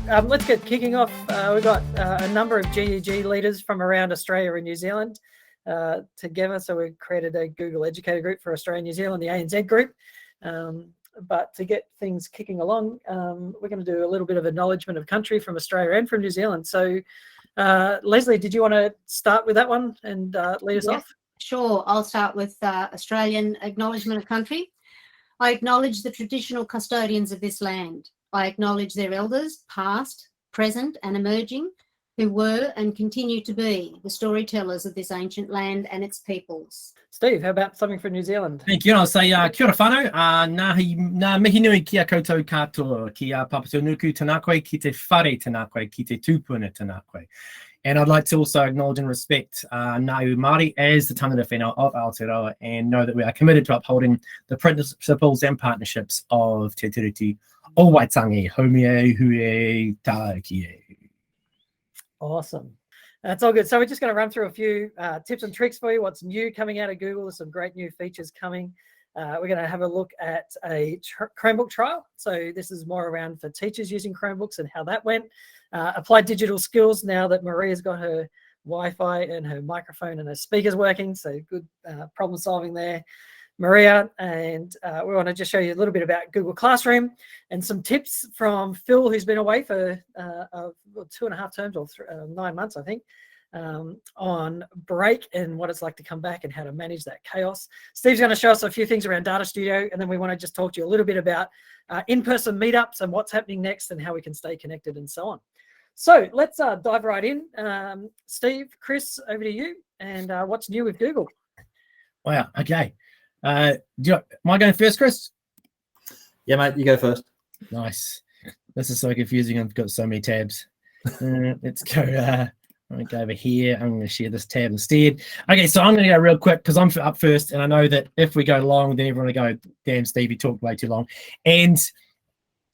let's get kicking off. We've got a number of GEG leaders from around Australia and New Zealand together. So we've created a Google Educator group for Australia and New Zealand, the ANZ group. But to get things kicking along, we're going to do a little bit of acknowledgement of country from Australia and from New Zealand. So Leslie, did you want to start with that one and lead us off? Sure, I'll start with Australian acknowledgement of country. I acknowledge the traditional custodians of this land. I acknowledge their elders, past, present and emerging, who were and continue to be the storytellers of this ancient land and its peoples. Steve, how about something from New Zealand? Thank you. I'll say kia ora whanau, nā mihi nui kia koutou katoa, kia papatūnuku tēnā koe, ki te whare tēnā koe, ki te tūpuna tēnā koe. And I'd like to also acknowledge and respect Ngāu Māori as the tangata whenua of Aotearoa, and know that we are committed to upholding the principles and partnerships of Te Tiriti o Waitangi, Haumie, Hui, Tākie. Awesome. That's all good. So we're just going to run through a few tips and tricks for you, what's new coming out of Google. There's some great new features coming. We're going to have a look at a Chromebook trial. So this is more around for teachers using Chromebooks and how that went. Applied digital skills now that Maria's got her Wi-Fi and her microphone and her speakers working. So good problem solving there, Maria. And we want to just show you a little bit about Google Classroom and some tips from Phil, who's been away for 2.5 terms or 9 months, I think, on break and what it's like to come back and how to manage that chaos. Steve's going to show us a few things around Data Studio, and then we want to just talk to you a little bit about in-person meetups and what's happening next and how we can stay connected and so on. So let's dive right in. Steve, Chris, over to you. And what's new with Google? Wow, okay. Am I going first, Chris? Yeah, mate, you go first. Nice. This is so confusing. I've got so many tabs. Let's go. I'm going to go over here. I'm going to share this tab instead. Okay, so I'm going to go real quick because I'm up first, and I know that if we go long, then everyone will go, damn, Steve, you talked way too long. And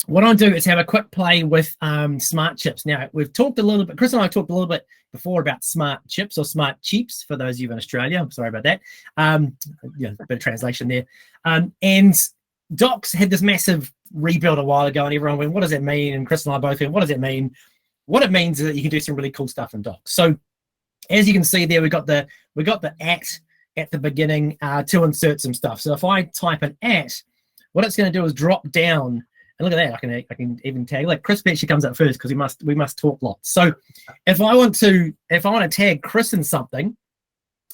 what I'll do is have a quick play with smart chips. Now, we've talked a little bit, Chris and I talked a little bit before about smart chips or smart chips for those of you in Australia. I'm sorry about that. Yeah, a bit of translation there. And Docs had this massive rebuild a while ago, and everyone went, what does it mean? And Chris and I both went, what does it mean? What it means is that you can do some really cool stuff in Docs. So as you can see there, we got the at the beginning to insert some stuff. So if I type an at, what it's going to do is drop down. And look at that, I can even tag, like Chris actually comes up first because we must talk lots. So if I want to tag Chris in something,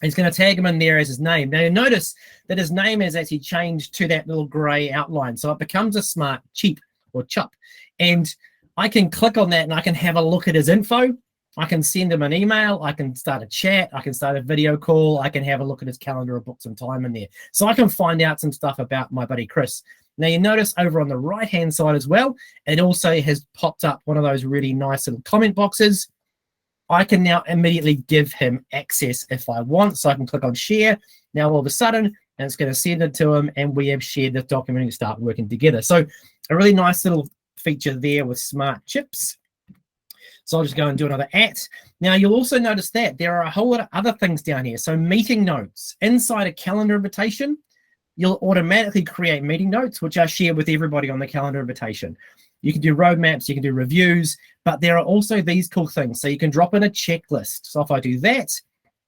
he's going to tag him in there as his name. Now you notice that his name has actually changed to that little gray outline. So it becomes a smart cheap or chup. And I can click on that and I can have a look at his info. I can send him an email. I can start a chat. I can start a video call. I can have a look at his calendar or book some time in there. So I can find out some stuff about my buddy Chris. Now you notice over on the right-hand side as well, it also has popped up one of those really nice little comment boxes. I can now immediately give him access if I want. So I can click on share. Now all of a sudden, and it's going to send it to him, and we have shared this document and start working together. So a really nice little feature there with smart chips. So I'll just go and do another at. Now you'll also notice that there are a whole lot of other things down here. So meeting notes inside a calendar invitation, you'll automatically create meeting notes, which I share with everybody on the calendar invitation. You can do roadmaps, you can do reviews, but there are also these cool things. So you can drop in a checklist. So if I do that,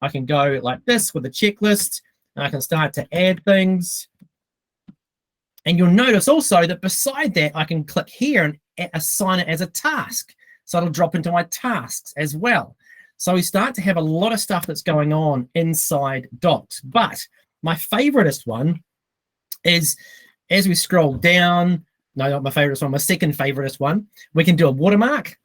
I can go like this with a checklist, and I can start to add things. And you'll notice also that beside that, I can click here and assign it as a task. So it'll drop into my tasks as well. So we start to have a lot of stuff that's going on inside Docs. But my favoriteest one is, as we scroll down, no, not my favoriteest one, my second favoriteest one, we can do a watermark,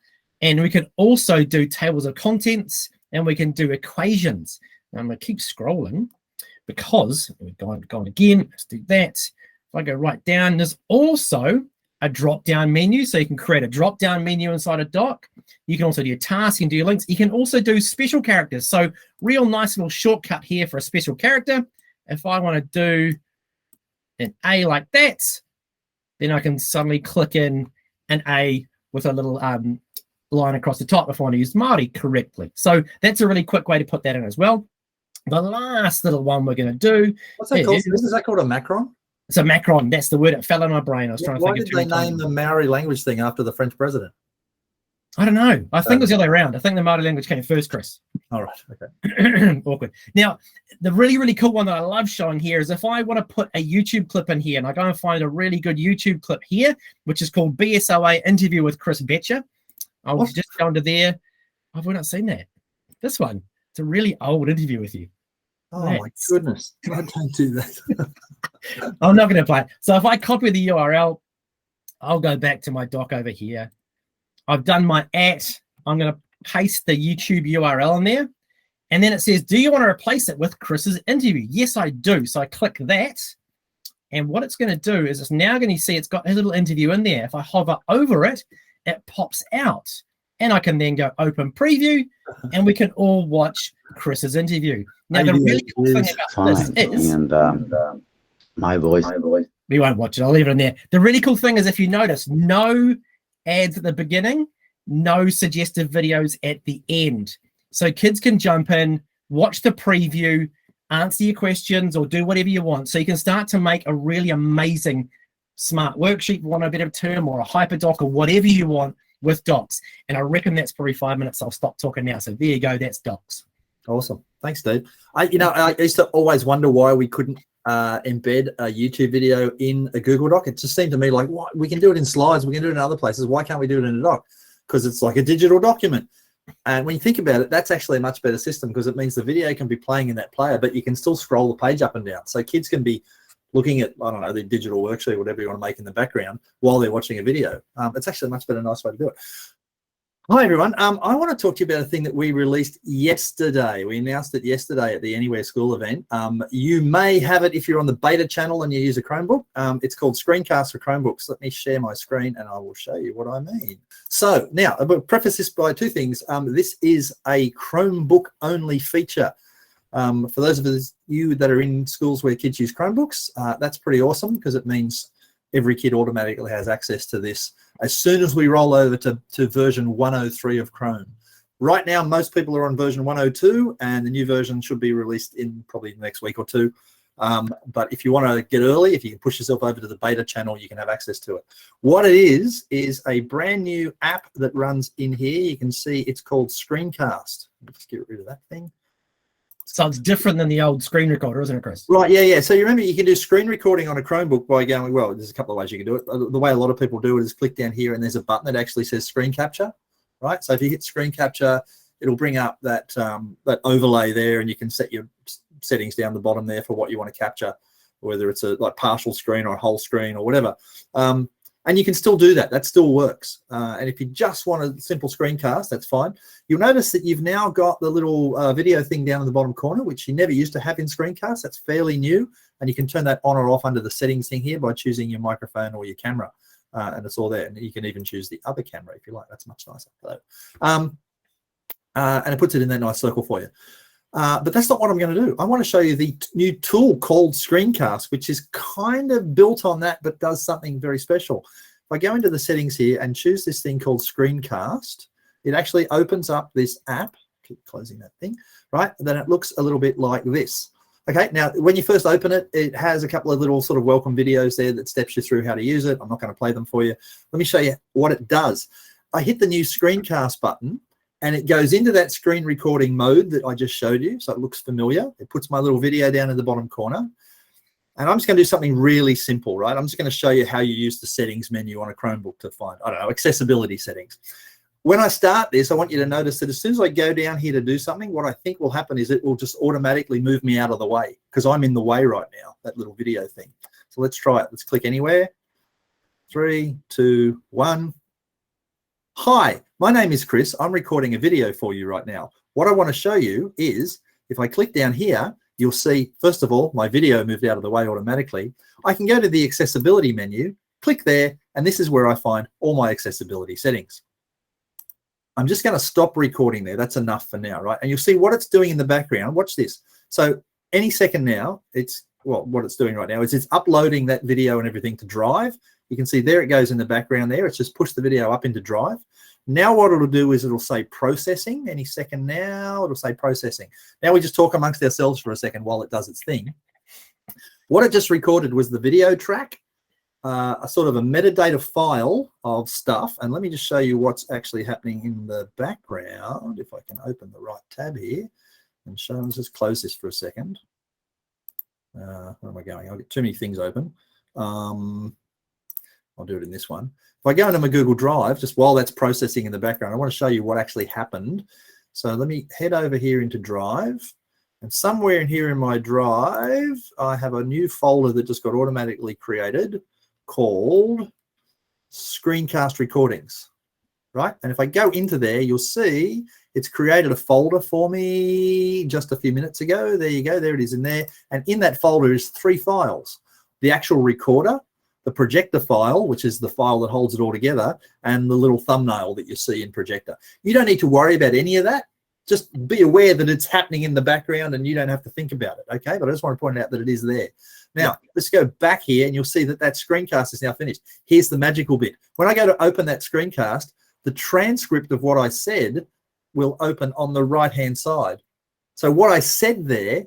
and we can also do tables of contents, and we can do equations. Now I'm going to keep scrolling because we're going again. Let's do that. If I go right down, there's also a drop-down menu, so you can create a drop-down menu inside a doc. You can also do your tasks, you can do your links. You can also do special characters. So real nice little shortcut here for a special character. If I want to do an A like that, then I can suddenly click in an A with a little line across the top if I want to use Māori correctly. So that's a really quick way to put that in as well. The last little one we're going to do. What's that called? Is that called a macron? It's a macron. That's the word. It fell in my brain. I was trying to think. Why did they name the Maori language thing after the French president? I don't know. I think it was the other way around. I think the Māori language came first, Chris. All right. Okay. Awkward. Now, the really, really cool one that I love showing here is if I want to put a YouTube clip in here, and I go and find a really good YouTube clip here, which is called BSOA Interview with Chris Betcher. I'll just go into there. I've not seen that. This one. It's a really old interview with you. Oh, my goodness. I don't do that. I'm not going to play it. So if I copy the URL, I'll go back to my doc over here. I've done my @ I'm going to paste the YouTube URL in there. And then it says, do you want to replace it with Chris's interview? Yes, I do. So I click that. And what it's going to do is it's now going to see it's got a little interview in there. If I hover over it, it pops out. And I can then go open preview and we can all watch Chris's interview. Now, the really cool thing about this is... And my voice. We won't watch it. I'll leave it in there. The really cool thing is if you notice, no ads at the beginning, no suggestive videos at the end. So kids can jump in, watch the preview, answer your questions, or do whatever you want. So you can start to make a really amazing smart worksheet, for want of a better term, or a hyperdoc, or whatever you want with docs. And I reckon that's probably 5 minutes. I'll stop talking now. So there you go. That's docs. Awesome. Thanks, Steve. I used to always wonder why we couldn't embed a YouTube video in a Google Doc. It just seemed to me like, what? We can do it in slides. We can do it in other places. Why can't we do it in a doc? Because it's like a digital document. And when you think about it, that's actually a much better system because it means the video can be playing in that player, but you can still scroll the page up and down. So kids can be looking at, I don't know, the digital worksheet, whatever you want to make in the background while they're watching a video. It's actually a much better, nice way to do it. Hi, everyone. I want to talk to you about a thing that we released yesterday. We announced it yesterday at the Anywhere School event. You may have it if you're on the beta channel and you use a Chromebook. It's called Screencast for Chromebooks. Let me share my screen and I will show you what I mean. So now, I'll preface this by two things. This is a Chromebook-only feature. For those of you that are in schools where kids use Chromebooks, that's pretty awesome because it means every kid automatically has access to this as soon as we roll over to version 103 of Chrome. Right now, most people are on version 102, and the new version should be released in probably the next week or two. But if you want to get early, if you can push yourself over to the beta channel, you can have access to it. What it is a brand new app that runs in here. You can see it's called Screencast. Let's get rid of that thing. So it's different than the old screen recorder, isn't it, Chris? Right, yeah. So you remember you can do screen recording on a Chromebook by going, well, there's a couple of ways you can do it. The way a lot of people do it is click down here and there's a button that actually says screen capture, right? So if you hit screen capture, it'll bring up that that overlay there and you can set your settings down the bottom there for what you want to capture, whether it's a like partial screen or a whole screen or whatever. And you can still do that. That still works. And if you just want a simple screencast, that's fine. You'll notice that you've now got the little video thing down in the bottom corner, which you never used to have in screencast. That's fairly new. And you can turn that on or off under the settings thing here by choosing your microphone or your camera. And it's all there. And you can even choose the other camera if you like. That's much nicer. And it puts it in that nice circle for you. But that's not what I'm going to do. I want to show you the new tool called Screencast, which is kind of built on that, but does something very special. If I go into the settings here and choose this thing called Screencast, it actually opens up this app. Keep closing that thing, right? Then it looks a little bit like this. Okay, now when you first open it, it has a couple of little sort of welcome videos there that steps you through how to use it. I'm not going to play them for you. Let me show you what it does. I hit the new Screencast button, and it goes into that screen recording mode that I just showed you. So it looks familiar. It puts my little video down in the bottom corner. And I'm just going to do something really simple, right? I'm just going to show you how you use the settings menu on a Chromebook to find, I don't know, accessibility settings. When I start this, I want you to notice that as soon as I go down here to do something, what I think will happen is it will just automatically move me out of the way because I'm in the way right now, that little video thing. So let's try it. Let's click anywhere. 3, 2, 1. Hi, my name is Chris. I'm recording a video for you right now. What I want to show you is if I click down here, you'll see, first of all, my video moved out of the way automatically. I can go to the accessibility menu, click there, and this is where I find all my accessibility settings. I'm just going to stop recording there. That's enough for now, right? And you'll see what it's doing in the background. Watch this. So any second now, what it's doing right now is it's uploading that video and everything to Drive. You can see there it goes in the background there. It's just pushed the video up into Drive. Now what it'll do is it'll say processing. Any second now, it'll say processing. Now we just talk amongst ourselves for a second while it does its thing. What it just recorded was the video track. a sort of a metadata file of stuff. And let me just show you what's actually happening in the background. If I can open the right tab here and show, let's just close this for a second. Where am I going? I've got too many things open. I'll do it in this one. If I go into my Google Drive, just while that's processing in the background, I want to show you what actually happened. So let me head over here into Drive. And somewhere in here in my Drive, I have a new folder that just got automatically created called Screencast Recordings, right? And if I go into there, you'll see it's created a folder for me just a few minutes ago. There you go. There it is in there. And in that folder is 3 files. The actual recorder, the projector file, which is the file that holds it all together, and the little thumbnail that you see in projector. You don't need to worry about any of that. Just be aware that it's happening in the background and you don't have to think about it, okay? But I just want to point out that it is there. Now, let's go back here and you'll see that that screencast is now finished. Here's the magical bit. When I go to open that screencast, the transcript of what I said will open on the right-hand side. So what I said there,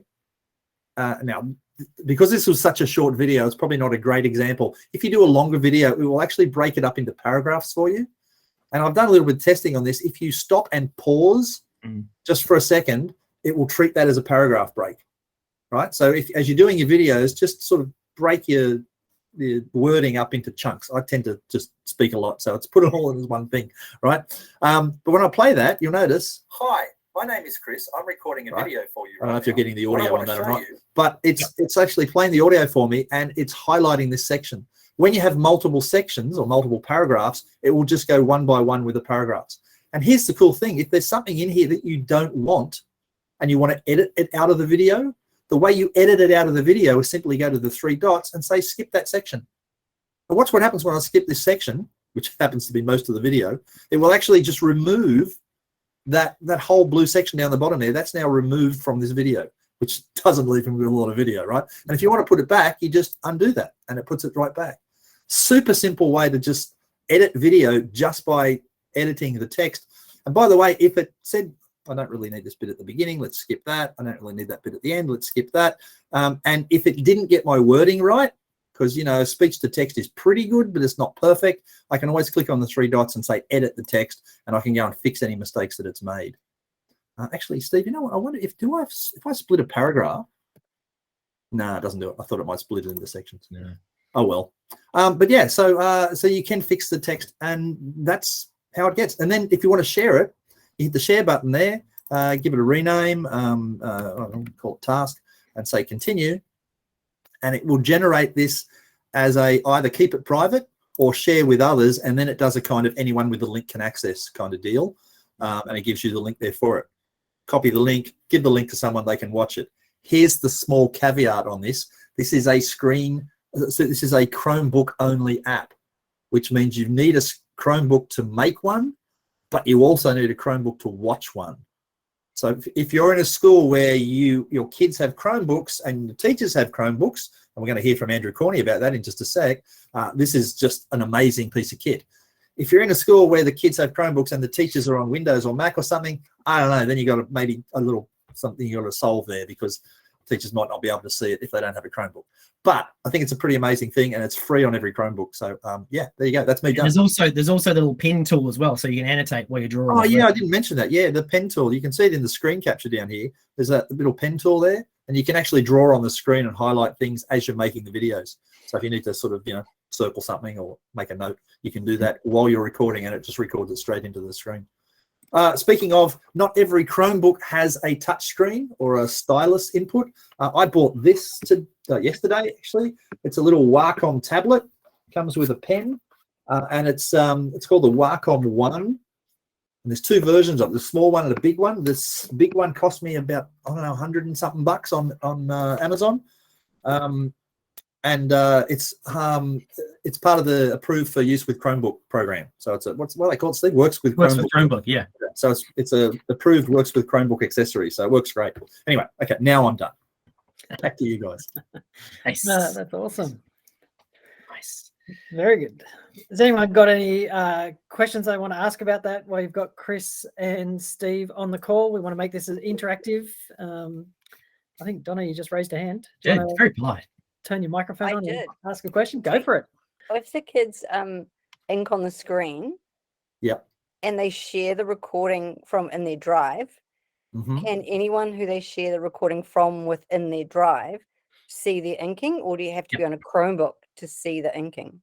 now, because this was such a short video, it's probably not a great example. If you do a longer video, it will actually break it up into paragraphs for you. And I've done a little bit of testing on this. If you stop and pause just for a second, it will treat that as a paragraph break, right? So if, as you're doing your videos, just sort of break the wording up into chunks. I tend to just speak a lot, so it's put it all in as one thing, right? But when I play that, you'll notice, hi, my name is Chris. I'm recording a video for you. I don't know if you're getting the audio on that or not, but it's actually playing the audio for me and it's highlighting this section. When you have multiple sections or multiple paragraphs, it will just go one by one with the paragraphs. And here's the cool thing. If there's something in here that you don't want and you want to edit it out of the video, the way you edit it out of the video is simply go to the 3 dots and say, skip that section. And watch what happens when I skip this section, which happens to be most of the video. It will actually just remove that whole blue section down the bottom there. That's now removed from this video, which doesn't leave him with a lot of video, right? And if you want to put it back, you just undo that and it puts it right back. Super simple way to just edit video just by editing the text. And by the way, if it said, I don't really need this bit at the beginning, let's skip that. I don't really need that bit at the end, let's skip that. And if it didn't get my wording right, because, you know, speech to text is pretty good, but it's not perfect, I can always click on the 3 dots and say edit the text, and I can go and fix any mistakes that it's made. Actually, Steve, you know what? I wonder if I split a paragraph. No, it doesn't do it. I thought it might split it into sections. No. Oh well. But yeah, so you can fix the text, and that's how it gets. And then if you want to share it, you hit the share button there, give it a rename, I'll call it task, and say continue, and it will generate this as a either keep it private or share with others, and then it does a kind of anyone with the link can access kind of deal, and it gives you the link there for it. Copy the link, give the link to someone, they can watch it. Here's the small caveat on this. This is a this is a Chromebook only app, which means you need a Chromebook to make one, but you also need a Chromebook to watch one. So if you're in a school where your kids have Chromebooks and the teachers have Chromebooks, and we're going to hear from Andrew Corney about that in just a sec, this is just an amazing piece of kit. If you're in a school where the kids have Chromebooks and the teachers are on Windows or Mac or something, I don't know, then you got to maybe a little something you got to solve there, because teachers might not be able to see it if they don't have a Chromebook. But I think it's a pretty amazing thing, and it's free on every Chromebook. So yeah, there you go. That's me done. There's also the little pen tool as well, so you can annotate while you're drawing. Oh yeah, I didn't mention that. Yeah, the pen tool. You can see it in the screen capture down here. There's a little pen tool there, and you can actually draw on the screen and highlight things as you're making the videos. So if you need to sort of, you know, circle something or make a note, you can do that while you're recording, and it just records it straight into the screen. Speaking of, not every Chromebook has a touch screen or a stylus input. I bought this yesterday, actually. It's a little Wacom tablet. Comes with a pen, and it's called the Wacom One. And there's 2 versions of it, the small one and a big one. This big one cost me about, I don't know, 100 and something bucks on Amazon. And it's part of the approved for use with Chromebook program. So it's what they call it, Steve? Works with Chromebook, yeah. So it's a approved works with Chromebook accessory. So it works great. Anyway, okay, now I'm done. Back to you guys. Nice. That's awesome. Nice. Very good. Has anyone got any questions they want to ask about that while you've got Chris and Steve on the call? We want to make this as interactive. I think, Donna, you just raised a hand. Yeah, very polite. Turn your microphone on did. and ask a question. Go for it. if the kids ink on the screen, Yep. and they share the recording from in their drive, Mhm. can anyone who they share the recording from within their drive see their inking, or do you have to be on a Chromebook to see the inking?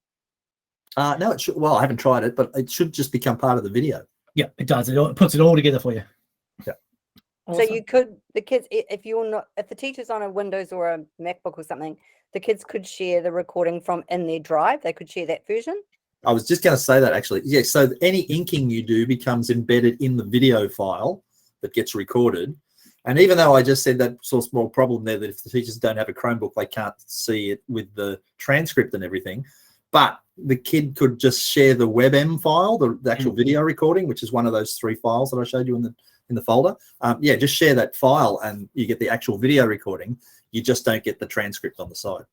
No, it should. Well, I haven't tried it, but it should just become part of the video. Yeah, it does. It puts it all together for you. So you could, the kids, if the teacher's on a Windows or a MacBook or something, the kids could share the recording from in their drive. They could share that version. I was just going to say that actually. Yeah. So any inking you do becomes embedded in the video file that gets recorded. And even though I just said that sort of small problem there, that if the teachers don't have a Chromebook, they can't see it with the transcript and everything. But the kid could just share the WebM file, the actual video recording, which is one of those 3 files that I showed you in the folder. Yeah, just share that file and you get the actual video recording. You just don't get the transcript on the side.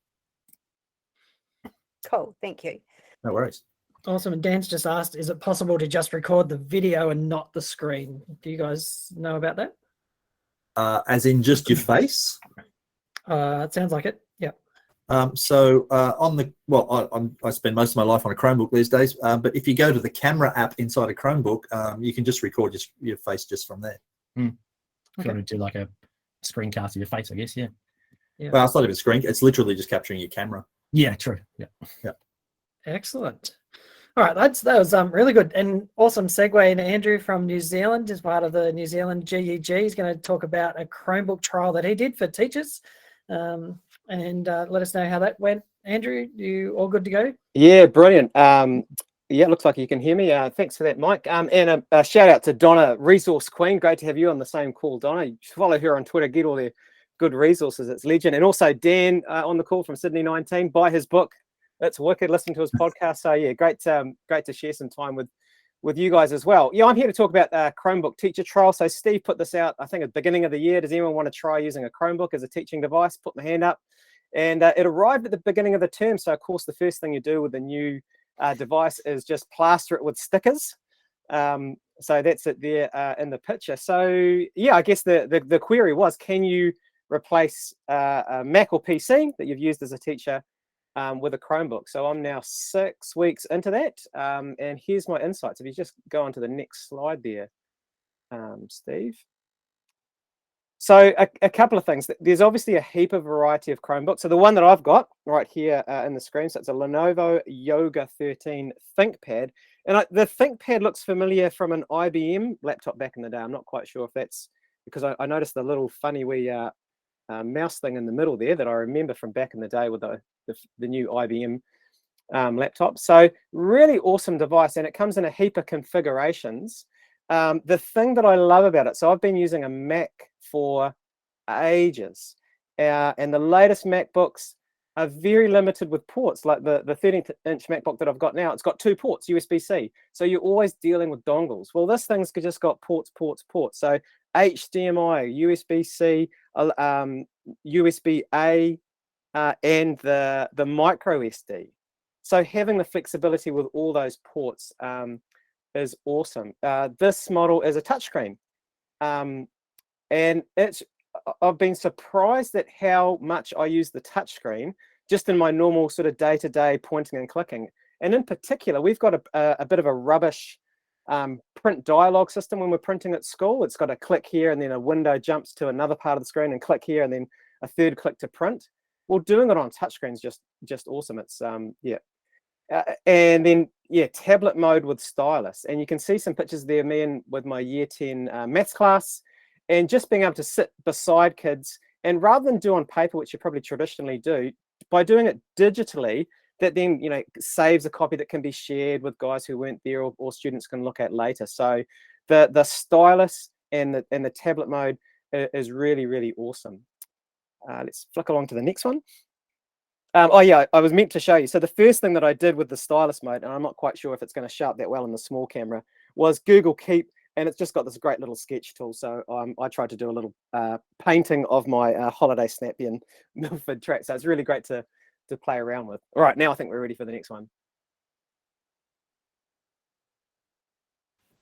Cool, thank you. No worries. Awesome. And Dan's just asked, is it possible to just record the video and not the screen? Do you guys know about that? As in just your face? It sounds like it. Yeah. So I spend most of my life on a Chromebook these days, but if you go to the camera app inside a Chromebook, you can just record your face just from there. If you want to do like a screencast of your face, I guess, yeah. Well, it's not even screen, it's literally just capturing your camera. Yeah, true. Yeah. Excellent. All right, that was really good and awesome segue. And Andrew from New Zealand is part of the New Zealand GEG. He's going to talk about a Chromebook trial that he did for teachers, and let us know how that went. Andrew, you all good to go? Yeah, brilliant. Yeah, it looks like you can hear me. Thanks for that, Mike. And a shout out to Donna, Resource Queen. Great to have you on the same call, Donna. You follow her on Twitter, get all their good resources. It's legend. And also Dan on the call from Sydney 19. Buy his book. It's wicked. Listen to his podcast. So yeah, great to share some time with you guys as well. Yeah, I'm here to talk about Chromebook Teacher Trial. So Steve put this out, I think, at the beginning of the year. Does anyone want to try using a Chromebook as a teaching device? Put my hand up. And it arrived at the beginning of the term. So of course, the first thing you do with a new device is just plaster it with stickers. So that's it there in the picture. So yeah, I guess the query was, can you replace a Mac or PC that you've used as a teacher with a Chromebook? So I'm now 6 weeks into that, and here's my insights. If you just go on to the next slide there, Steve. So a couple of things. There's obviously a heap of variety of Chromebooks. So the one that I've got right here in the screen, so it's a Lenovo Yoga 13 ThinkPad. And the ThinkPad looks familiar from an IBM laptop back in the day. I'm not quite sure if that's because I noticed the little funny wee mouse thing in the middle there that I remember from back in the day with the new IBM laptop. So really awesome device, and it comes in a heap of configurations. The thing that I love about it, so I've been using a Mac for ages, and the latest MacBooks are very limited with ports. Like the 13-inch MacBook that I've got now, it's got 2 ports, USB-C. So you're always dealing with dongles. Well, this thing's just got ports. So HDMI, USB-C, USB-A, and the micro SD. So having the flexibility with all those ports is awesome. This model is a touchscreen, and I've been surprised at how much I use the touchscreen just in my normal sort of day-to-day pointing and clicking. And in particular, we've got a bit of a rubbish print dialogue system when we're printing at school. It's got a click here, and then a window jumps to another part of the screen, and click here, and then a third click to print. Well, doing it on touchscreen is just awesome. It's and then tablet mode with stylus, and you can see some pictures there, with my year 10 maths class, and just being able to sit beside kids, and rather than do on paper, which you probably traditionally do, by doing it digitally, that then saves a copy that can be shared with guys who weren't there, or students can look at later. So the stylus and the tablet mode is really, really awesome. Let's flick along to the next one. I was meant to show you. So the first thing that I did with the stylus mode, and I'm not quite sure if it's going to show up that well in the small camera, was Google Keep, and it's just got this great little sketch tool. So I tried to do a little painting of my holiday snappy and Milford track. So it's really great to play around with. All right, now I think we're ready for the next one.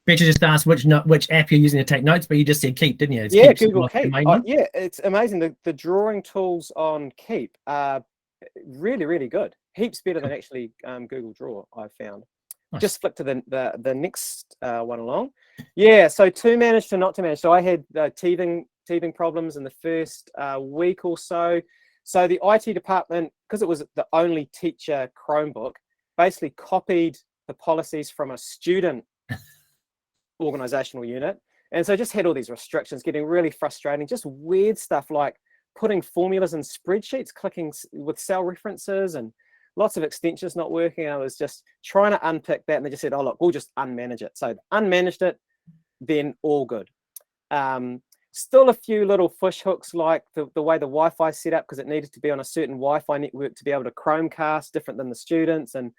Peter just asked which app you're using to take notes, but you just said Keep, didn't you? Yeah, Google Keep. Yeah, it's amazing. The drawing tools on Keep are really, really good. heaps better than actually Google Draw, I've found. Nice. Just flick to the next one along. Yeah, so to manage to not to manage. So I had teething problems in the first week or so. So the IT department, because it was the only teacher Chromebook, basically copied the policies from a student organizational unit. And so just had all these restrictions, getting really frustrating, just weird stuff like putting formulas in spreadsheets, clicking with cell references, and lots of extensions not working. I was just trying to unpick that, and they just said, oh, look, we'll just unmanage it. So unmanaged it, then all good. Still a few little fish hooks, like the way the Wi-Fi set up, because it needed to be on a certain Wi-Fi network to be able to Chromecast, different than the students. And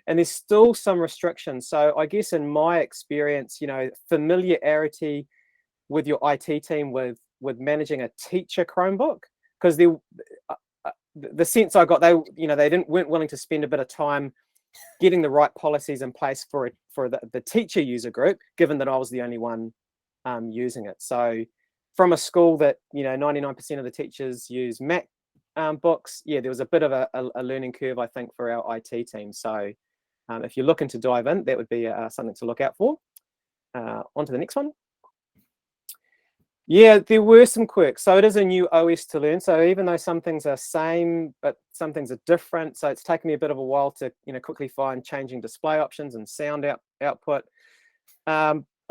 there's still some restrictions. So I guess in my experience, familiarity with your IT team with managing a teacher Chromebook, because the sense I got, they weren't willing to spend a bit of time getting the right policies in place for the teacher user group, given that I was the only one using it. So from a school that 99% of the teachers use Mac books, there was a bit of a learning curve, I think, for our IT team. So if you're looking to dive in, that would be something to look out for. On to the next one. Yeah, there were some quirks. So it is a new OS to learn. So even though some things are same, but some things are different. So it's taken me a bit of a while to quickly find changing display options and sound output.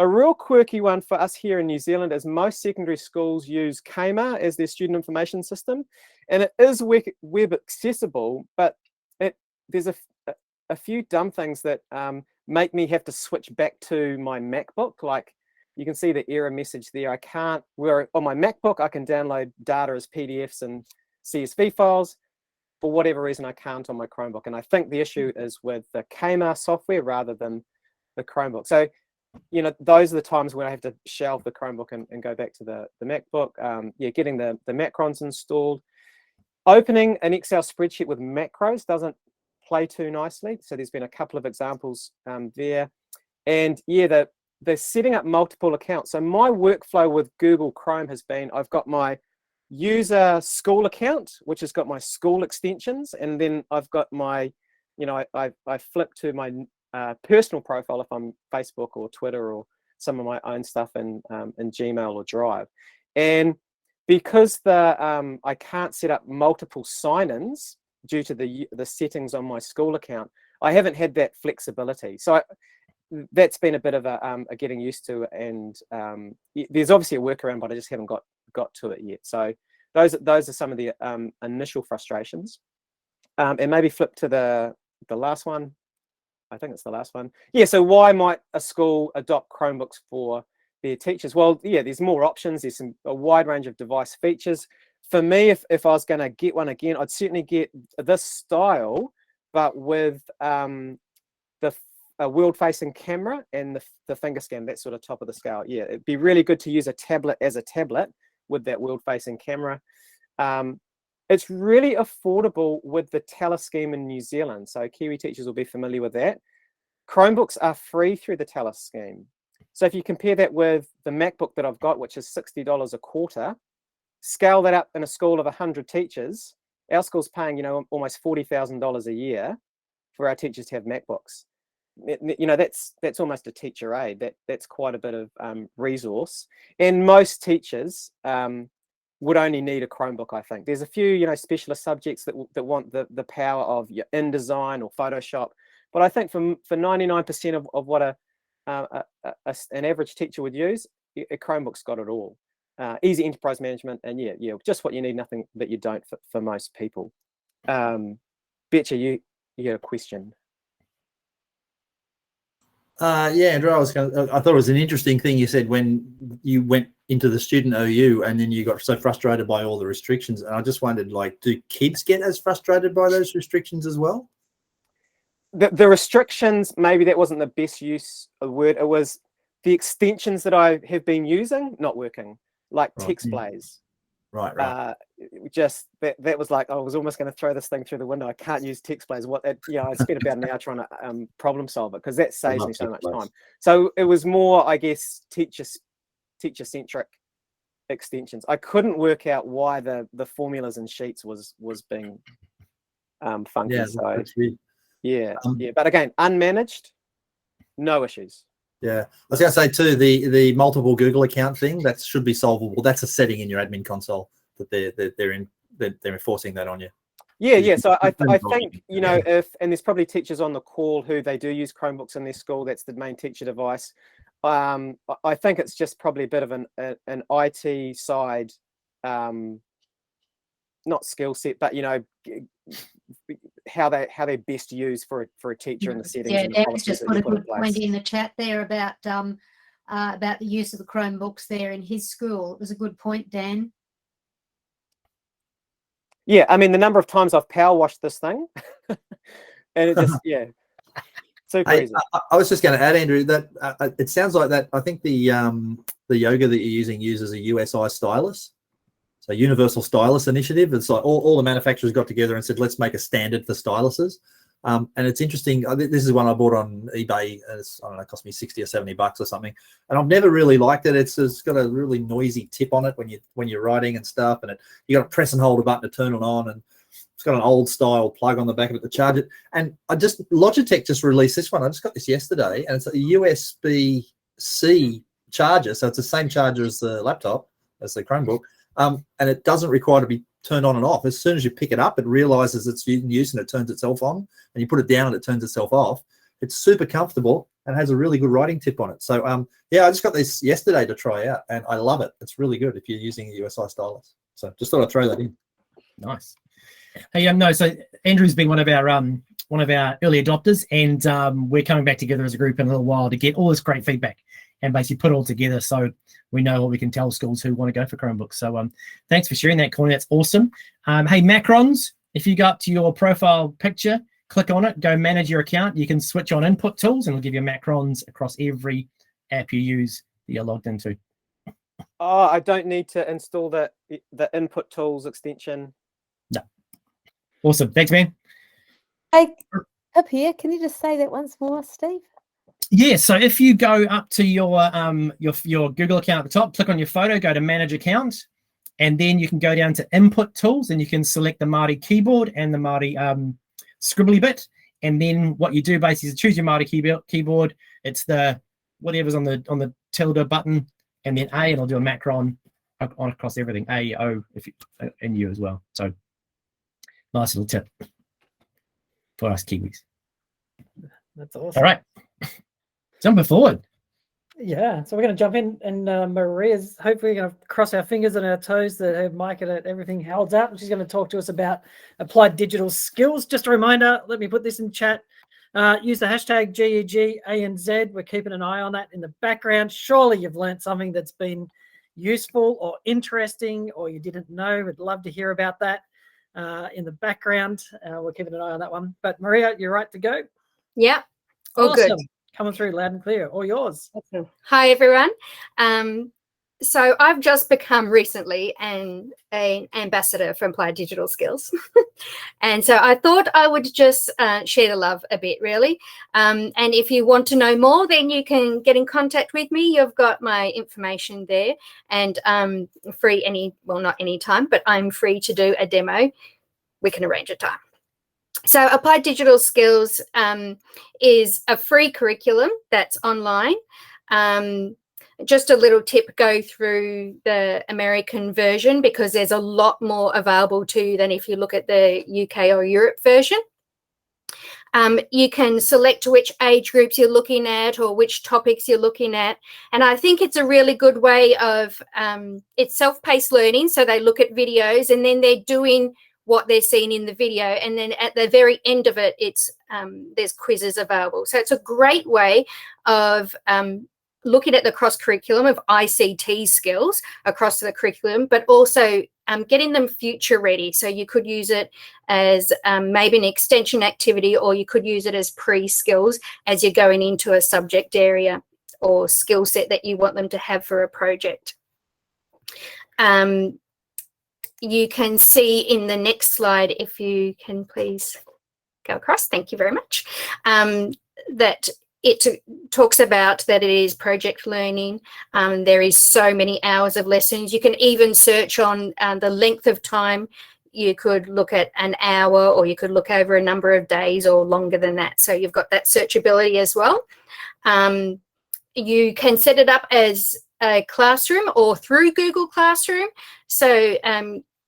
A real quirky one for us here in New Zealand is most secondary schools use Kmart as their student information system, and it is web accessible, but there's a few dumb things that make me have to switch back to my MacBook. Like you can see the error message there. I can't, where on my MacBook I can download data as PDFs and CSV files. For whatever reason, I can't on my Chromebook, and I think the issue is with the Kmart software rather than the Chromebook. So those are the times when I have to shelve the Chromebook and go back to the MacBook. Getting the macrons installed. Opening an Excel spreadsheet with macros doesn't play too nicely. So there's been a couple of examples there. And the setting up multiple accounts. So my workflow with Google Chrome has been, I've got my user school account, which has got my school extensions. And then I've got my, I flip to my personal profile if I'm Facebook or Twitter or some of my own stuff in Gmail or Drive. And because I can't set up multiple sign-ins due to the settings on my school account, I haven't had that flexibility. So that's been a bit of a getting used to, and there's obviously a workaround, but I just haven't got to it yet. So those are some of the initial frustrations. And maybe flip to the last one. I think it's the last one. Yeah, so why might a school adopt Chromebooks for their teachers? Well, there's more options. There's a wide range of device features. For me, if I was going to get one again, I'd certainly get this style, but with a world-facing camera and the finger scan, that sort of top of the scale. Yeah, it'd be really good to use a tablet as a tablet with that world-facing camera. It's really affordable with the TELA scheme in New Zealand. So Kiwi teachers will be familiar with that. Chromebooks are free through the TELA scheme. So if you compare that with the MacBook that I've got, which is $60 a quarter, scale that up in a school of 100 teachers, our school's paying, almost $40,000 a year for our teachers to have MacBooks. That's almost a teacher aid. That's quite a bit of resource. And most teachers would only need a Chromebook, I think. There's a few, specialist subjects that want the power of your InDesign or Photoshop. But I think for 99% of what an average teacher would use, a Chromebook's got it all. Easy enterprise management, and just what you need, nothing that you don't for most people. Betcha, you had a question. Andrew, I thought it was an interesting thing you said when you went into the student OU and then you got so frustrated by all the restrictions. And I just wondered, do kids get as frustrated by those restrictions as well? The restrictions, maybe that wasn't the best use of the word. It was the extensions that I have been using not working, like TextBlaze. Right. Just that was like, I was almost going to throw this thing through the window. I can't use TextBlaze. I spent about an hour trying to problem solve it because that saves me so much time. So it was more, I guess, teacher-centric extensions. I couldn't work out why the formulas and sheets was being funky. Yeah, So that's weird. yeah, but again, unmanaged, no issues. Yeah, I was going to say too, the multiple Google account thing, that should be solvable. That's a setting in your admin console that they're enforcing that on you. Yeah. So I think, you know, and there's probably teachers on the call who they do use Chromebooks in their school. That's the main teacher device. I think it's just probably a bit of an IT side, not skill set, but you know, how they're best used for a teacher in the settings. Yeah, and the Dan's policies just that put you a good in place. point in the chat there about the use of the Chromebooks there in his school. It was a good point, Dan. Yeah, I mean, the number of times I've power washed this thing, and it just super easy. I was just going to add, Andrew, that it sounds like that. I think the yoga that you're using uses a USI stylus, so Universal Stylus Initiative. It's like all the manufacturers got together and said, let's make a standard for styluses. And it's interesting. This is one I bought on eBay. And I don't know, it cost me $60 or $70 or something. And I've never really liked it. It's got a really noisy tip on it when you're writing and stuff. And you got to press and hold a button to turn it on. And it's got an old style plug on the back of it to charge it. And Logitech just released this one. I just got this yesterday, and it's a USB-C charger. So it's the same charger as the laptop, as the Chromebook. And it doesn't require to be turned on and off. As soon as you pick it up, it realizes it's in use and it turns itself on, and you put it down and it turns itself off. It's super comfortable and has a really good writing tip on it. So yeah, I just got this yesterday to try out, and I love it. It's really good if you're using a USI stylus. So just thought I'd throw that in. Nice. Hey, no, so Andrew's been one of our early adopters, and we're coming back together as a group in a little while to get all this great feedback and basically put it all together so we know what we can tell schools who want to go for Chromebooks. So thanks for sharing that, Connie. That's awesome. Hey, macrons, if you go up to your profile picture, click on it, go manage your account. You can switch on input tools, and it'll give you macrons across every app you use that you're logged into. Oh, I don't need to install the input tools extension. No. Awesome. Thanks, man. Hey, up here, can you just say that once more, Steve? Yeah, so if you go up to your Google account at the top, click on your photo, go to manage account, and then you can go down to input tools, and you can select the Māori keyboard and the Māori scribbly bit. And then what you do basically is choose your Māori keyboard. It's the whatever's on the tilde button, and then A, and it'll do a macron on across everything. A, O, and U as well. So nice little tip for us Kiwis. That's awesome. All right. Jumping forward. Yeah, so we're going to jump in, and Maria's hopefully going to cross our fingers and our toes that her mic and everything holds up. She's going to talk to us about applied digital skills. Just a reminder, let me put this in chat. Use the hashtag GEG ANZ. We're keeping an eye on that in the background. Surely you've learned something that's been useful or interesting, or you didn't know. We'd love to hear about that in the background. We're keeping an eye on that one. But Maria, you're right to go. Yeah, all Awesome. good. Coming through loud and clear. All yours. Hi, everyone. So I've just become recently an ambassador for Applied Digital Skills. And so I thought I would just share the love a bit, really. And if you want to know more, then you can get in contact with me. You've got my information there, and free not any time, but I'm free to do a demo. We can arrange a time. So Applied Digital Skills is a free curriculum that's online. Just a little tip, go through the American version because there's a lot more available to you than if you look at the UK or Europe version. You can select which age groups you're looking at or which topics you're looking at. And I think it's a really good way of, it's self-paced learning. So they look at videos and then they're doing what they're seeing in the video, and then at the very end of it, it's there's quizzes available. So it's a great way of looking at the cross curriculum of ICT skills across the curriculum, but also getting them future ready. So you could use it as maybe an extension activity, or you could use it as pre-skills as you're going into a subject area or skill set that you want them to have for a project. You can see in the next slide, if you can please go across, thank you very much, that it talks about that it is project learning. There is so many hours of lessons. You can even search on the length of time you could look at an hour, or you could look over a number of days or longer than that. So you've got that searchability as well. You can set it up as a classroom or through Google Classroom. So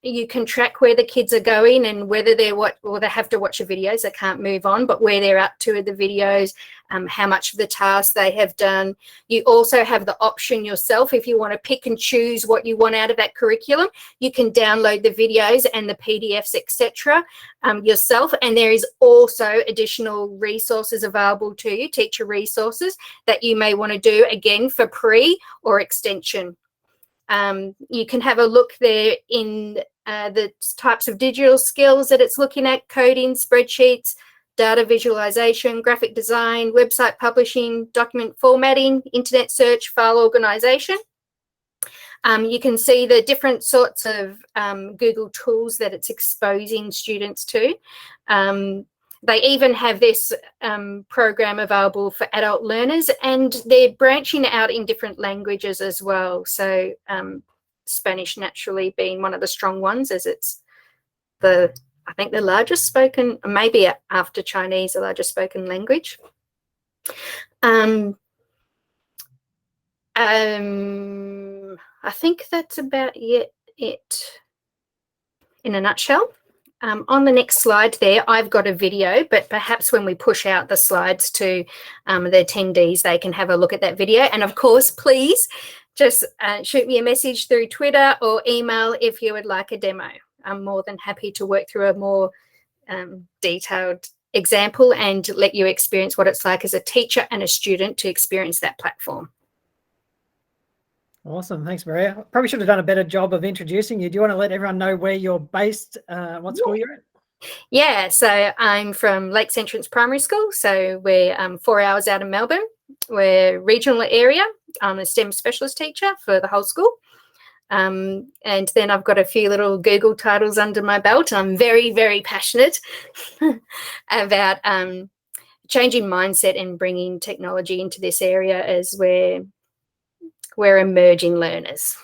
you can track where the kids are going and whether they have to watch the videos, they can't move on, but where they're up to with the videos, how much of the task they have done. You also have the option yourself, if you want to pick and choose what you want out of that curriculum, you can download the videos and the PDFs, etc. Yourself. And there is also additional resources available to you, teacher resources that you may want to do, again, for pre or extension. You can have a look there in the types of digital skills that it's looking at: coding, spreadsheets, data visualization, graphic design, website publishing, document formatting, internet search, file organization. You can see the different sorts of Google tools that it's exposing students to. They even have this program available for adult learners, and they're branching out in different languages as well. So Spanish naturally being one of the strong ones, as it's I think the largest spoken, maybe after Chinese, the largest spoken language. I think that's about it in a nutshell. On the next slide there, I've got a video, but perhaps when we push out the slides to the attendees, they can have a look at that video. And of course, please just shoot me a message through Twitter or email if you would like a demo. I'm more than happy to work through a more detailed example and let you experience what it's like as a teacher and a student to experience that platform. Awesome. Thanks, Maria. Probably should have done a better job of introducing you. Do you want to let everyone know where you're based, what school you're at? Yeah, so I'm from Lakes Entrance Primary School. So we're 4 hours out of Melbourne. We're regional area. I'm a STEM specialist teacher for the whole school. And then I've got a few little Google titles under my belt. I'm very, very passionate about changing mindset and bringing technology into this area as we're emerging learners.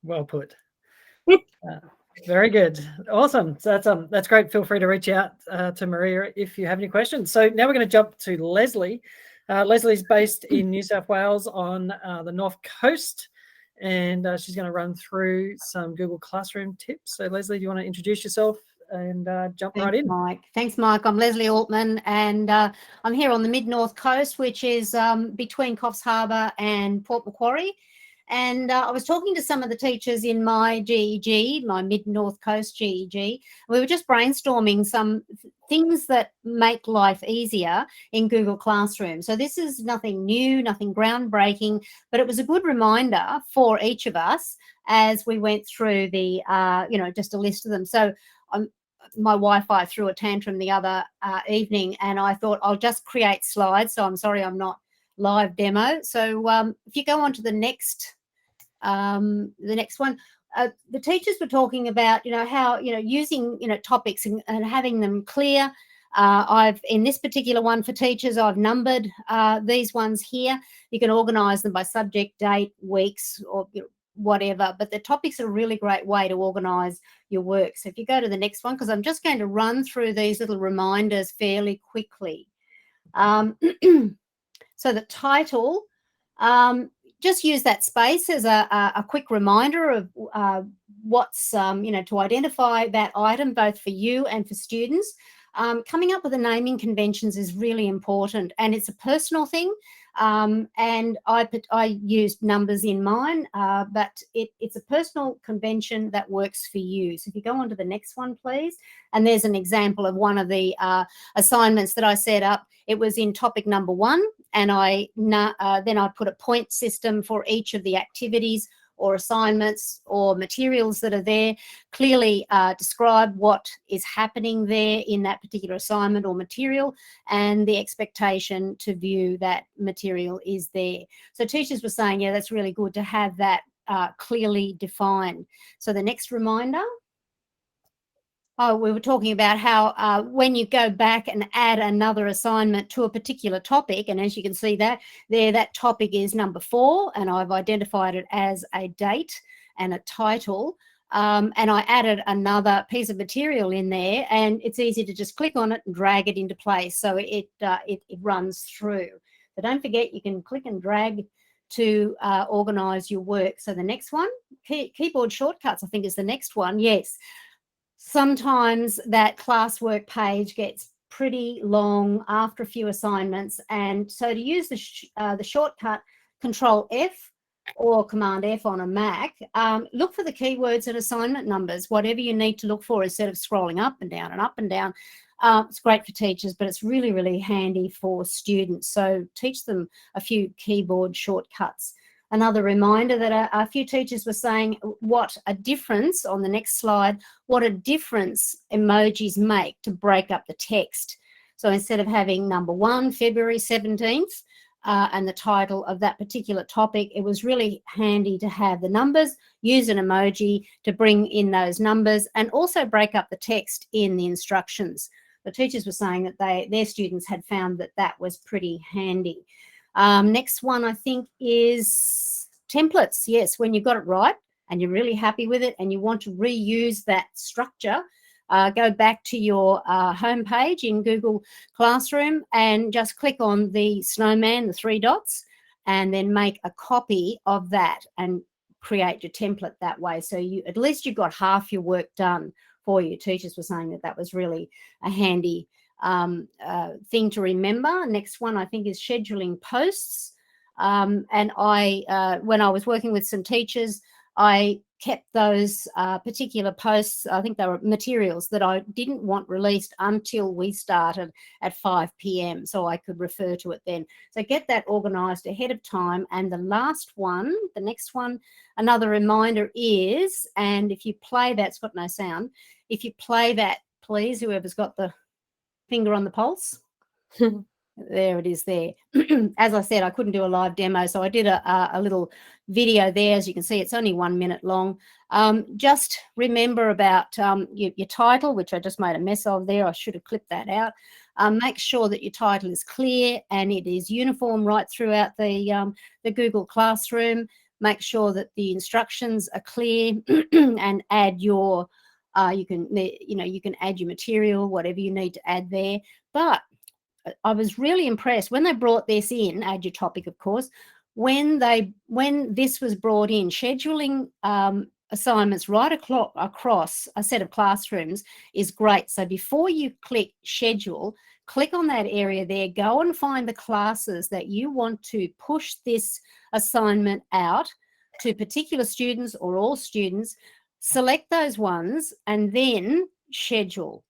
Well put. Very good. Awesome. So that's great. Feel free to reach out to Maria if you have any questions. So now we're going to jump to Leslie. Leslie's based in New South Wales on the North Coast, and she's going to run through some Google Classroom tips. So Leslie, do you want to introduce yourself and jump right in? Mike. Thanks, Mike. I'm Leslie Altman, and I'm here on the mid-north coast, which is between Coffs Harbour and Port Macquarie. And I was talking to some of the teachers in my GEG, my mid-north coast GEG. We were just brainstorming some things that make life easier in Google Classroom. So this is nothing new, nothing groundbreaking, but it was a good reminder for each of us as we went through the, just a list of them. So my Wi-Fi threw a tantrum the other evening, and I thought I'll just create slides. So I'm sorry I'm not live demo. So if you go on to the next one, the teachers were talking about, how, using, topics and having them clear. I've, in this particular one for teachers, I've numbered these ones here. You can organise them by subject, date, weeks, or whatever, but the topics are a really great way to organise your work. So if you go to the next one, because I'm just going to run through these little reminders fairly quickly. So the title, just use that space as a quick reminder of what's, to identify that item both for you and for students. Coming up with the naming conventions is really important, and it's a personal thing. And I used numbers in mine, but it's a personal convention that works for you. So if you go on to the next one, please. And there's an example of one of the assignments that I set up. It was in topic number 1, and then I put a point system for each of the activities or assignments or materials that are there, clearly describe what is happening there in that particular assignment or material, and the expectation to view that material is there. So teachers were saying, yeah, that's really good to have that clearly defined. So the next reminder. Oh, we were talking about how when you go back and add another assignment to a particular topic, and as you can see that there, that topic is number 4, and I've identified it as a date and a title. And I added another piece of material in there, and it's easy to just click on it and drag it into place, so it runs through. So don't forget, you can click and drag to organise your work. So the next one, keyboard shortcuts, I think is the next one. Yes, sometimes that classwork page gets pretty long after a few assignments, and so to use the shortcut Control F or Command F on a Mac, look for the keywords and assignment numbers, whatever you need to look for, instead of scrolling up and down and up and down. It's great for teachers, but it's really, really handy for students. So teach them a few keyboard shortcuts. Another reminder that a few teachers were saying what a difference, on the next slide, what a difference emojis make to break up the text. So instead of having number 1, February 17th, and the title of that particular topic, it was really handy to have the numbers, use an emoji to bring in those numbers, and also break up the text in the instructions. The teachers were saying that their students had found that was pretty handy. Next one, I think, is templates. Yes, when you've got it right and you're really happy with it and you want to reuse that structure, go back to your home page in Google Classroom and just click on the snowman, the 3 dots, and then make a copy of that and create your template that way. So at least you've got half your work done for you. Teachers were saying that was really a handy thing to remember. Next one, I think, is scheduling posts. And when I was working with some teachers, I kept those particular posts, I think they were materials that I didn't want released until we started at 5 p.m. so I could refer to it then. So get that organised ahead of time. And the last one, the next one, another reminder is, and if you play that, it's got no sound, if you play that, please, whoever's got the finger on the pulse. There it is there. As I said, I couldn't do a live demo, so I did a little video there. As you can see, it's only 1 minute long. Just remember about your title, which I just made a mess of there. I should have clipped that out. Make sure that your title is clear and it is uniform right throughout the Google Classroom. Make sure that the instructions are clear and add your you can add your material, whatever you need to add there. But I was really impressed when they brought this in, add your topic, of course, when this was brought in, scheduling assignments right across a set of classrooms is great. So before you click schedule, click on that area there, go and find the classes that you want to push this assignment out to particular students or all students, select those ones and then schedule.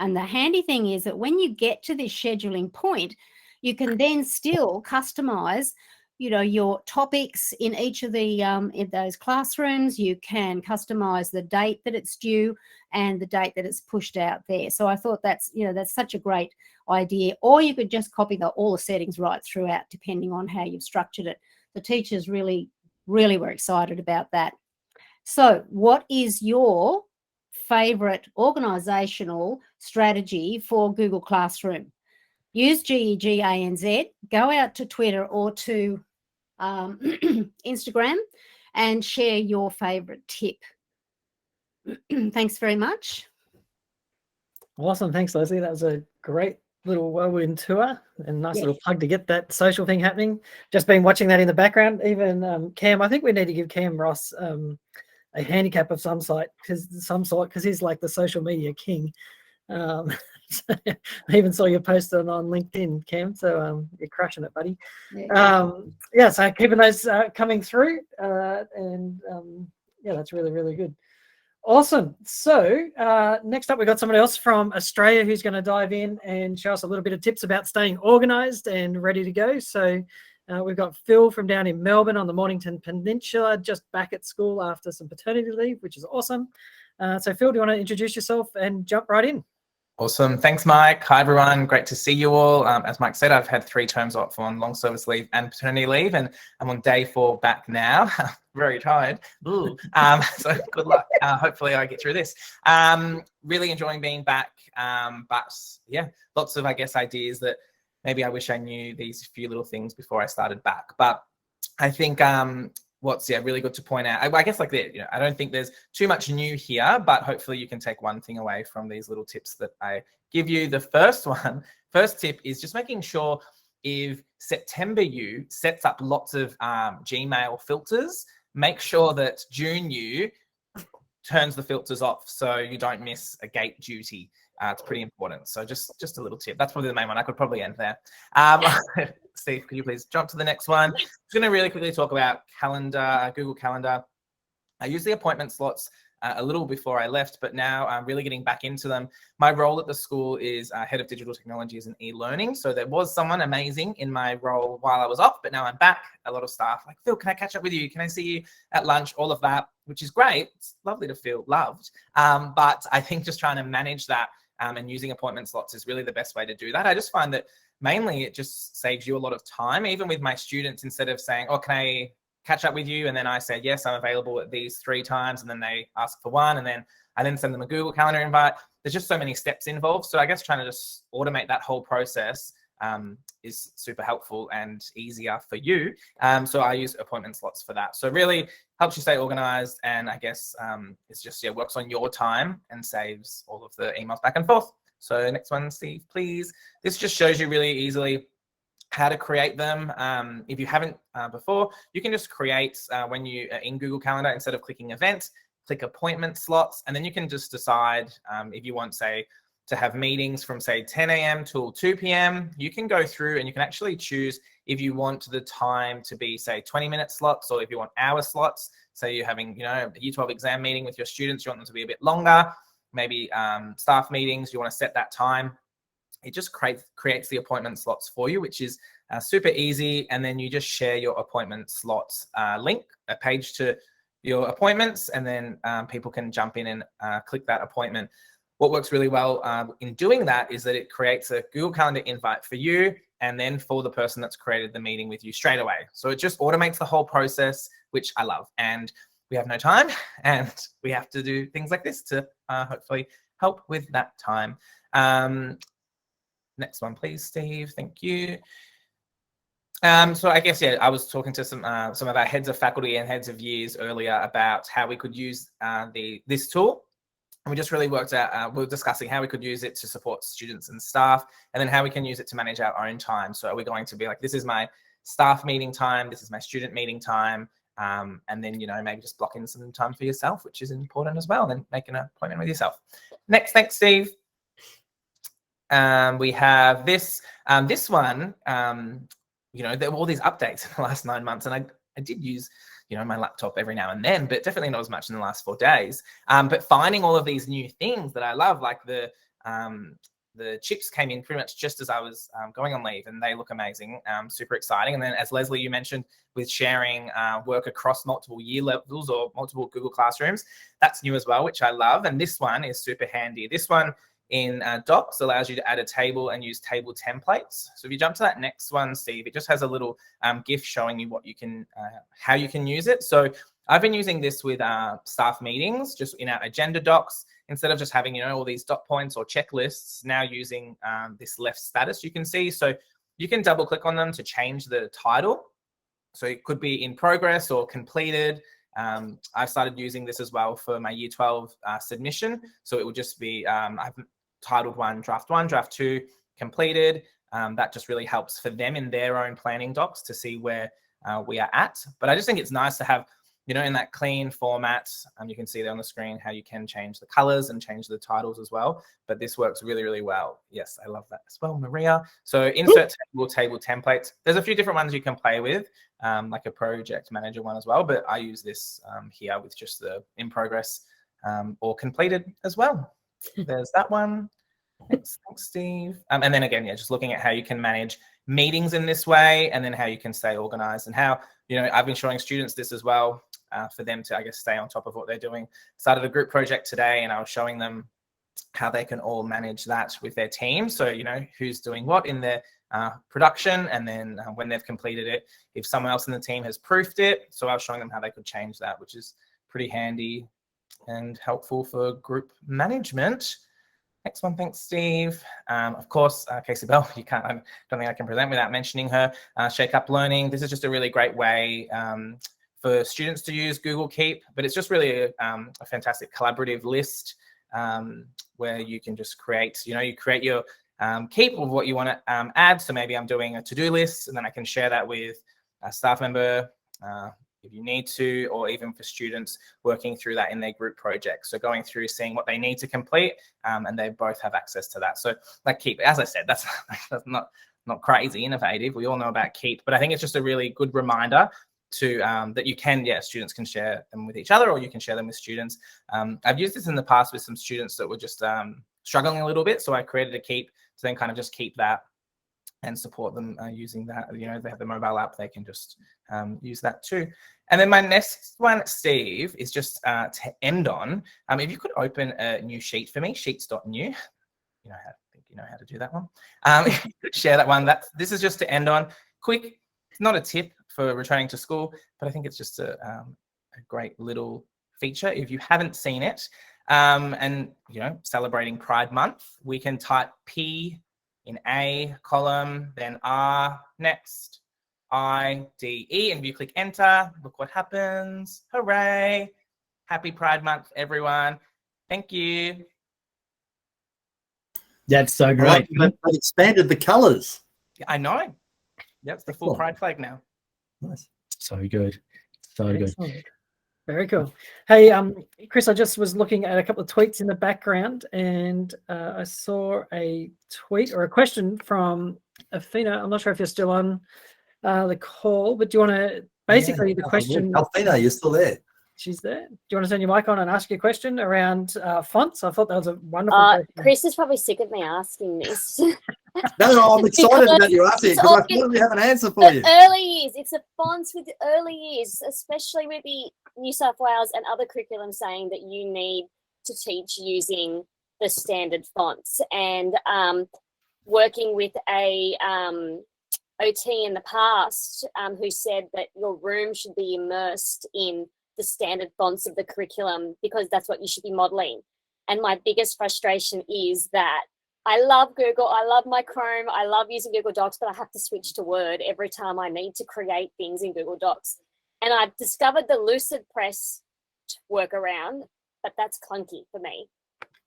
And the handy thing is that when you get to this scheduling point, you can then still customize, your topics in each of the in those classrooms. You can customize the date that it's due and the date that it's pushed out there. So I thought that's such a great idea. Or you could just copy all the settings right throughout, depending on how you've structured it. The teachers really, really were excited about that. So what is your favorite organizational strategy for Google Classroom? Use GEG ANZ, go out to Twitter or to Instagram and share your favorite tip. Thanks very much. Awesome. Thanks, Leslie. That was a great little whirlwind tour and nice little plug to get that social thing happening. Just been watching that in the background. Even Cam, I think we need to give Cam Ross a handicap of some sort because he's like the social media king. I even saw you post it on LinkedIn, Cam. So you're crushing it, buddy. Yeah. So keeping those coming through, and that's really, really good. Awesome. So next up, we've got somebody else from Australia who's going to dive in and show us a little bit of tips about staying organised and ready to go. So we've got Phil from down in Melbourne on the Mornington Peninsula, just back at school after some paternity leave, which is awesome. So Phil, do you want to introduce yourself and jump right in? Awesome. Thanks, Mike. Hi, everyone. Great to see you all. As Mike said, I've had 3 terms off on long service leave and paternity leave, and I'm on day 4 back now. Very tired. Ooh. So good luck. Hopefully I get through this. Really enjoying being back. But yeah, lots of, ideas that maybe I wish I knew these few little things before I started back. But I think what's really good to point out, I guess like that, I don't think there's too much new here, but hopefully you can take one thing away from these little tips that I give you. The first tip is just making sure if September U sets up lots of Gmail filters, make sure that June U turns the filters off so you don't miss a gate duty. It's pretty important. So just a little tip. That's probably the main one. I could probably end there. Steve, could you please jump to the next one? I'm just going to really quickly talk about calendar, Google Calendar. I use the appointment slots a little before I left, but now I'm really getting back into them. My role at the school is head of digital technologies and e-learning. So there was someone amazing in my role while I was off, but now I'm back. A lot of staff like, Phil, can I catch up with you? Can I see you at lunch? All of that, which is great. It's lovely to feel loved. But I think just trying to manage that and using appointment slots is really the best way to do that. I just find that mainly it just saves you a lot of time. Even with my students, instead of saying, oh, can I catch up with you? And then I say, yes, I'm available at these 3 times. And then they ask for one. And then I then send them a Google Calendar invite. There's just so many steps involved. So I guess trying to just automate that whole process is super helpful and easier for you. So I use appointment slots for that. So really helps you stay organized, and I guess it's just works on your time and saves all of the emails back and forth. So next one, Steve, please. This just shows you really easily how to create them. If you haven't before, you can just create when you are in Google Calendar, instead of clicking event, click appointment slots, and then you can just decide if you want, say, to have meetings from say 10 a.m. till 2 p.m. You can go through and you can actually choose if you want the time to be say 20-minute slots, or if you want hour slots. Say you're having a Year 12 exam meeting with your students, you want them to be a bit longer, maybe staff meetings, you want to set that time. It just creates the appointment slots for you, which is super easy. And then you just share your appointment slots link, a page to your appointments, and then people can jump in and click that appointment. What works really well in doing that is that it creates a Google Calendar invite for you and then for the person that's created the meeting with you straight away. So it just automates the whole process, which I love. And we have no time, and we have to do things like this to hopefully help with that time. Next one, please, Steve. Thank you. So I guess, I was talking to some of our heads of faculty and heads of years earlier about how we could use this tool. And we just really worked out, we were discussing how we could use it to support students and staff, and then how we can use it to manage our own time. So are we going to be like, this is my staff meeting time, this is my student meeting time, and then, maybe just block in some time for yourself, which is important as well, and then make an appointment with yourself. Next, thanks, Steve. We have this one, there were all these updates in the last 9 months, and I did use my laptop every now and then, but definitely not as much in the last 4 days. But finding all of these new things that I love, like the chips came in pretty much just as I was going on leave, and they look amazing, super exciting. And then, as Leslie, you mentioned, with sharing work across multiple year levels or multiple Google Classrooms, that's new as well, which I love. And this one is super handy. This one in Docs allows you to add a table and use table templates. So if you jump to that next one, Steve, it just has a little GIF showing you what you can, how you can use it. So I've been using this with staff meetings, just in our agenda docs, instead of just having, all these dot points or checklists, now using this left status you can see. So you can double click on them to change the title. So it could be in progress or completed. I've started using this as well for my Year 12 submission. So it will just be, I've titled one, draft 2, completed. That just really helps for them in their own planning docs to see where we are at. But I just think it's nice to have, in that clean format. You can see there on the screen how you can change the colors and change the titles as well. But this works really, really well. Yes, I love that as well, Maria. So insert table templates. There's a few different ones you can play with, like a project manager one as well. But I use this here with just the in progress or completed as well. There's that one. Thanks, Steve. And then again, just looking at how you can manage meetings in this way, and then how you can stay organized, and how, I've been showing students this as well, for them to, I guess, stay on top of what they're doing. Started a group project today, and I was showing them how they can all manage that with their team. So, who's doing what in their production, and then when they've completed it, if someone else in the team has proofed it. So I was showing them how they could change that, which is pretty handy and helpful for group management. Next one, thanks, Steve. Of course, Casey Bell, I don't think I can present without mentioning her. Shake Up Learning. This is just a really great way for students to use Google Keep, but it's just really a fantastic collaborative list where you can just create, you create your keep of what you want to add. So maybe I'm doing a to-do list, and then I can share that with a staff member if you need to, or even for students working through that in their group projects. So going through, seeing what they need to complete, and they both have access to that. So like Keep, as I said, that's not crazy innovative. We all know about Keep, but I think it's just a really good reminder to that you can, students can share them with each other, or you can share them with students. I've used this in the past with some students that were just struggling a little bit. So I created a Keep to then kind of just keep that and support them using that. If they have the mobile app, they can just use that too. And then my next one, Steve, is just to end on. If you could open a new sheet for me, sheets.new. You know how to do that one. Share that one. This is just to end on. Quick, it's not a tip for returning to school, but I think it's just a great little feature. If you haven't seen it, and celebrating Pride Month, we can type P in A column, then R next, I, D, E, and if you click enter, look what happens. Hooray! Happy Pride Month, everyone. Thank you. That's so great. They expanded the colours. I know. Yep, it's the full Pride flag now. Nice. So good. So good. Excellent. Very cool. Hey, Chris, I just was looking at a couple of tweets in the background, and I saw a tweet or a question from Athena. I'm not sure if you're still on the call, but do you want to basically the question? Athena, you're still there. She's there. Do you want to turn your mic on and ask your question around fonts? I thought that was a wonderful question. Chris is probably sick of me asking this. No, I'm excited about you asking because I finally have an answer for you. Early years, it's the fonts with the early years, especially with the New South Wales and other curriculum saying that you need to teach using the standard fonts. And working with a OT in the past who said that your room should be immersed in the standard fonts of the curriculum because that's what you should be modeling. And my biggest frustration is that I love Google, I love my Chrome, I love using Google Docs, but I have to switch to Word every time I need to create things in Google Docs. And I've discovered the Lucid Press workaround, but that's clunky for me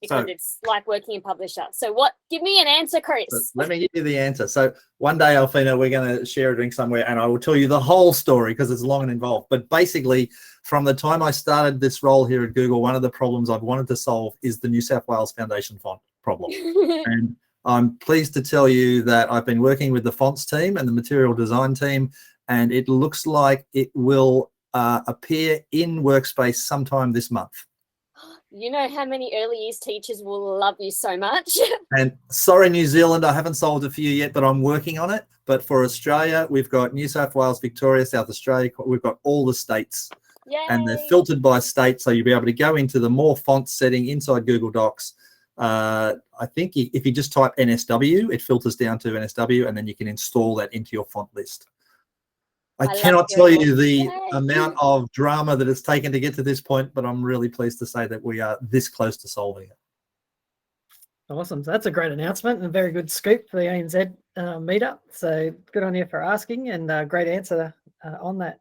because it's like working in Publisher. So give me an answer, Chris. Let me give you the answer. So one day, Alfina, we're going to share a drink somewhere and I will tell you the whole story because it's long and involved. But basically, from the time I started this role here at Google, one of the problems I've wanted to solve is the New South Wales Foundation font problem. And I'm pleased to tell you that I've been working with the fonts team and the material design team, and it looks like it will appear in Workspace sometime this month. You know how many early years teachers will love you so much. And sorry, New Zealand, I haven't solved it for you yet, but I'm working on it. But for Australia, we've got New South Wales, Victoria, South Australia. We've got all the states. Yay. And they're filtered by state. So you'll be able to go into the more font setting inside Google Docs. I think if you just type NSW, it filters down to NSW, and then you can install that into your font list. I cannot tell you the amount of drama that it's taken to get to this point, but I'm really pleased to say that we are this close to solving it. Awesome. So that's a great announcement and a very good scoop for the ANZ meetup. So good on you for asking, and great answer on that.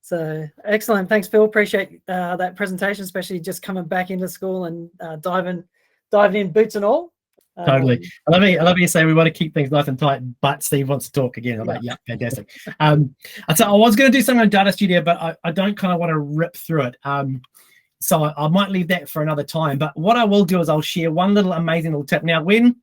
So excellent. Thanks, Phil. Appreciate that presentation, especially just coming back into school and diving in, boots and all. Totally. I love you say we want to keep things nice and tight, but Steve wants to talk again. I'm like, yeah, fantastic. I was going to do something on Data Studio, but I don't kind of want to rip through it. So I might leave that for another time. But what I will do is I'll share one little amazing little tip. Now, when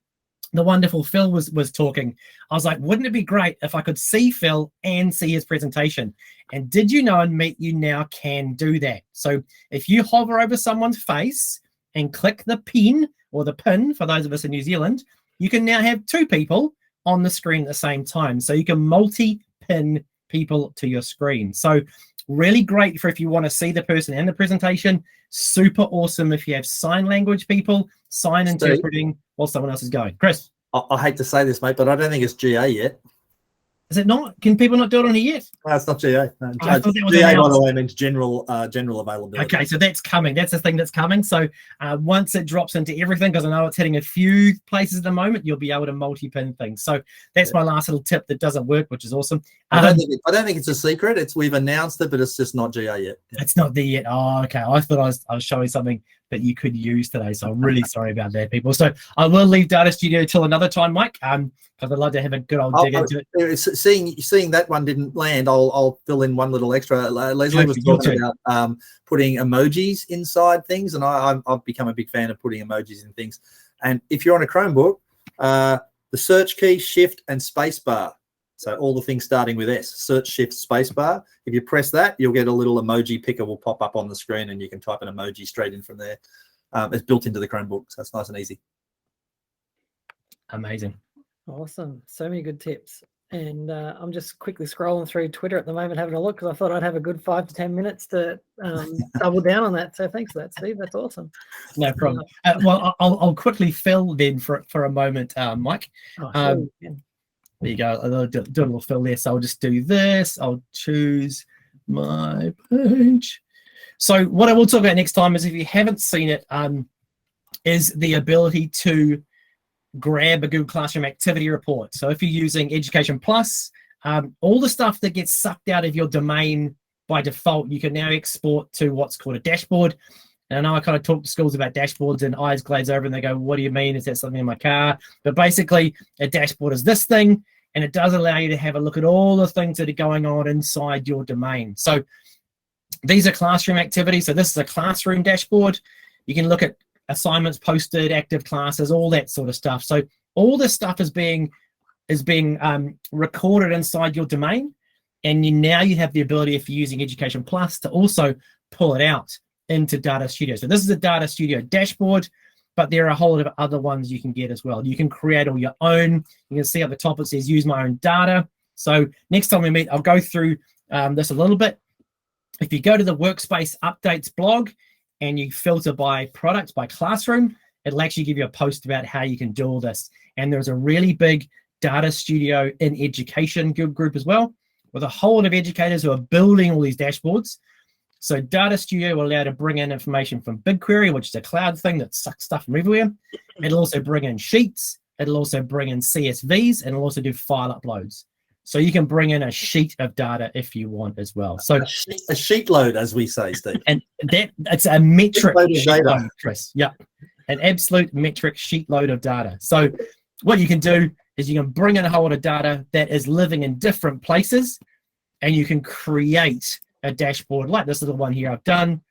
the wonderful Phil was talking, I was like, wouldn't it be great if I could see Phil and see his presentation? And did you know, and Meet You Now can do that. So if you hover over someone's face and click the pin or the pin, for those of us in New Zealand, you can now have two people on the screen at the same time. So you can multi-pin people to your screen. So really great for if you want to see the person and the presentation. Super awesome if you have sign language people, sign interpreting while someone else is going. Chris. I hate to say this, mate, but I don't think it's GA yet. Is it not? Can people not do it on here yet? No, it's not GA. No, I thought that was GA, by the announced. way, means general availability. Okay, so that's coming. That's the thing that's coming. So once it drops into everything, because I know it's hitting a few places at the moment, you'll be able to multi-pin things. So that's my last little tip that doesn't work, which is awesome. I don't think it's a secret. We've announced it, but it's just not GA yet. Yeah. It's not there yet. Oh, okay. I thought I was showing something that you could use today. So I'm really sorry about that, people. So I will leave Data Studio till another time, Mike. Because I'd love to have a good old dig into it. Seeing that one didn't land, I'll fill in one little extra. Leslie was talking about putting emojis inside things, and I've become a big fan of putting emojis in things. And if you're on a Chromebook, the search key, shift, and space bar. So all the things starting with S, search, shift, space bar. If you press that, you'll get a little emoji picker will pop up on the screen, and you can type an emoji straight in from there. It's built into the Chromebook, so it's nice and easy. Amazing. Awesome. So many good tips. And I'm just quickly scrolling through Twitter at the moment, having a look, because I thought I'd have a good 5 to 10 minutes to double down on that. So thanks for that, Steve. That's awesome. No problem. Well, I'll quickly fill then for a moment, Mike. Oh, sure. There you go. I'll do a little fill there. So I'll just do this. I'll choose my page. So what I will talk about next time is, if you haven't seen it, is the ability to grab a Google Classroom activity report. So if you're using Education Plus, all the stuff that gets sucked out of your domain by default, you can now export to what's called a dashboard. And I know I kind of talk to schools about dashboards, and eyes glaze over and they go, what do you mean? Is that something in my car? But basically, a dashboard is this thing, and it does allow you to have a look at all the things that are going on inside your domain. So these are classroom activities. So this is a classroom dashboard. You can look at assignments posted, active classes, all that sort of stuff. So all this stuff is being recorded inside your domain, and now you have the ability, if you're using Education Plus, to also pull it out into Data Studio. So this is a Data Studio dashboard, but there are a whole lot of other ones you can get as well. You can create all your own. You can see at the top it says use my own data. So next time we meet, I'll go through this a little bit. If you go to the Workspace updates blog and you filter by product, by classroom, it'll actually give you a post about how you can do all this. And there's a really big Data Studio in Education group as well, with a whole lot of educators who are building all these dashboards. So Data Studio will allow you to bring in information from BigQuery, which is a cloud thing that sucks stuff from everywhere. It'll also bring in sheets. It'll also bring in CSVs, and it'll also do file uploads. So you can bring in a sheet of data if you want as well. So a sheet load, as we say, Steve. And it's a metric sheet load, Chris. Yeah, an absolute metric sheet load of data. So what you can do is you can bring in a whole lot of data that is living in different places, and you can create a dashboard like this little one here I've done.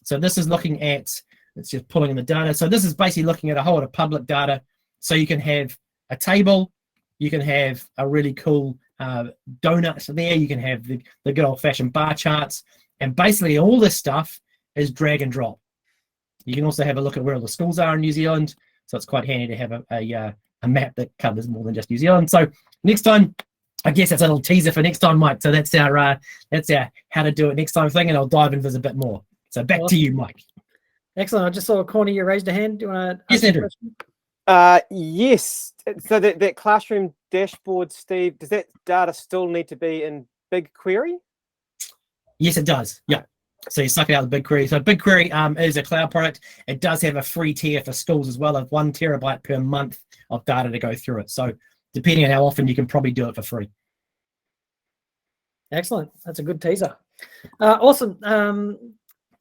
So this is looking at, it's just pulling in the data. So this is basically looking at a whole lot of public data. So you can have a table, you can have a really cool donut there, you can have the good old-fashioned bar charts, and basically all this stuff is drag and drop. You can also have a look at where all the schools are in New Zealand, so it's quite handy to have a map that covers more than just New Zealand. So next time, I guess that's a little teaser for next time, Mike. So that's our how to do it next time thing, and I'll dive into this a bit more. So back to you, Mike. Excellent. I just saw a corner, you raised a hand. Do you want to? Yes, Andrew. Yes. So that classroom dashboard, Steve, does that data still need to be in BigQuery? Yes, it does. Yeah. So you suck it out of BigQuery. So BigQuery is a cloud product. It does have a free tier for schools as well of 1 terabyte per month of data to go through it. So depending on how often, you can probably do it for free. Excellent. That's a good teaser. Awesome.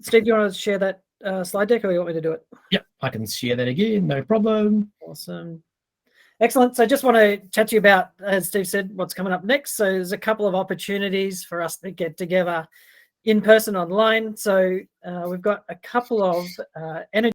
Steve, do you want to share that slide deck, or you want me to do it? Yep, I can share that again. No problem. Awesome. Excellent. So I just want to chat to you about, as Steve said, what's coming up next. So there's a couple of opportunities for us to get together in person, online. So we've got a couple of energy